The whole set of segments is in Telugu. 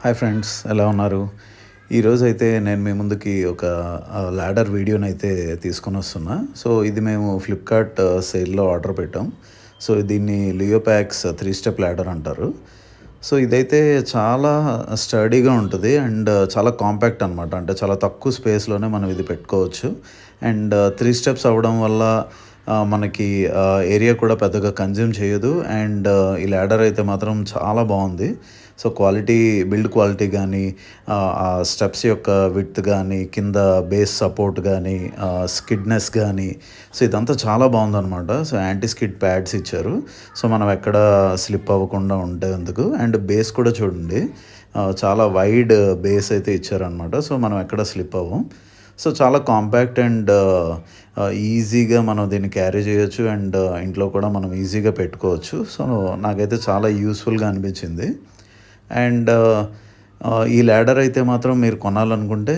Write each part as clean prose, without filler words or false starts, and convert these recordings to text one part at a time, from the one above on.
హాయ్ ఫ్రెండ్స్, ఎలా ఉన్నారు? ఈరోజైతే నేను మీ ముందుకి ఒక ల్యాడర్ వీడియోనైతే తీసుకొనొస్తున్నా. సో, ఇది మేము ఫ్లిప్‌కార్ట్ సేల్‌లో ఆర్డర్ పెట్టాం. సో, దీన్ని లియోపాక్స్ 3 స్టెప్ ల్యాడర్ అంటారు. సో, ఇదైతే చాలా స్టడీగా ఉంటది అండ్ చాలా కాంపాక్ట్ అనమాట. అంటే చాలా తక్కువ స్పేస్‌లోనే మనం ఇది పెట్టుకోవచ్చు. అండ్ 3 స్టెప్స్ అవ్వడం వల్ల మనకి ఏరియా కూడా పెద్దగా కన్జ్యూమ్ చేయదు. అండ్ ఈ ల్యాడర్ అయితే మాత్రం చాలా బావుంది. సో, బిల్డ్ క్వాలిటీ గానీ, ఆ స్టెప్స్ యొక్క విడ్త్ గానీ, కింద బేస్ సపోర్ట్ గానీ, స్కిడ్‌నెస్ గానీ, సో, ఇదంతా చాలా బావుందనమాట. సో, యాంటీ స్కిడ్ ప్యాడ్స్ ఇచ్చారు. సో, మనం ఎక్కడ స్లిప్ అవ్వకుండా ఉండేందుకు. అండ్ బేస్ కూడా చూడండి, చాలా వైడ్ బేస్ అయితే ఇచ్చారనమాట. సో, మనం ఎక్కడ స్లిప్ అవ్వం. సో, చాలా కాంపాక్ట్ అండ్ ఈజీగా మనం దీన్ని క్యారీ చేయొచ్చు. అండ్ ఇంట్లో కూడా మనం ఈజీగా పెట్టుకోవచ్చు. సో, నాకైతే చాలా యూజ్‌ఫుల్‌గా అనిపించింది. అండ్ ఈ ల్యాడర్ అయితే మాత్రం మీరు కొనాలనుకుంటే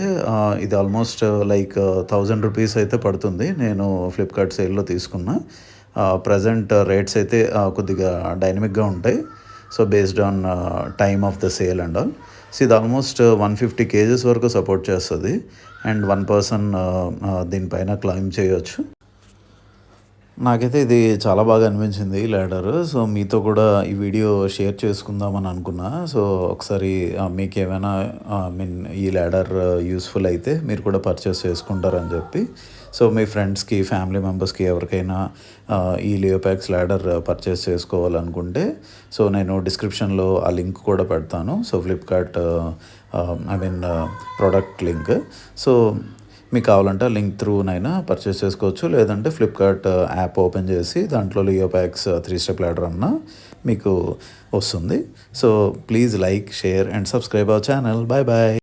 ఇది ఆల్మోస్ట్ లైక్ 1000 రూపీస్ అయితే పడుతుంది. నేను ఫ్లిప్‌కార్ట్ సేల్‌లో తీసుకున్నా. ప్రెజెంట్ రేట్స్ అయితే కొద్దిగా డైనమిక్‌గా ఉంటాయి. So, based on time of the sale and all. So, ఇది ఆల్మోస్ట్ 150 కేజెస్ వరకు సపోర్ట్ చేస్తది. అండ్ 1 పర్సన్ దీనిపైన క్లైంబ్ చేయొచ్చు. నాకైతే ఇది చాలా బాగా అనిపించింది ఈ ల్యాడరు. సో, మీతో కూడా ఈ వీడియో షేర్ చేసుకుందామని అనుకున్నా. సో, ఒకసారి మీకేమైనా ఈ ల్యాడర్ యూజ్‌ఫుల్ అయితే మీరు కూడా పర్చేస్ చేసుకుంటారని చెప్పి. సో, మీ ఫ్రెండ్స్‌కి, ఫ్యామిలీ మెంబర్స్‌కి ఎవరికైనా ఈ లియోపాక్స్ ల్యాడర్ పర్చేస్ చేసుకోవాలనుకుంటే, సో, నేను డిస్క్రిప్షన్‌లో ఆ లింక్ కూడా పెడతాను. So, Flipkart I mean product link. So, మీకు కావాలంటే ఆ లింక్ త్రూనైనా పర్చేస్ చేసుకోవచ్చు. లేదంటే ఫ్లిప్‌కార్ట్ యాప్ ఓపెన్ చేసి దాంట్లో లియోపాక్స్ 3 స్టెప్ ల్యాడర్ అన్నా మీకు వస్తుంది. So, please like, share and subscribe our channel. Bye bye.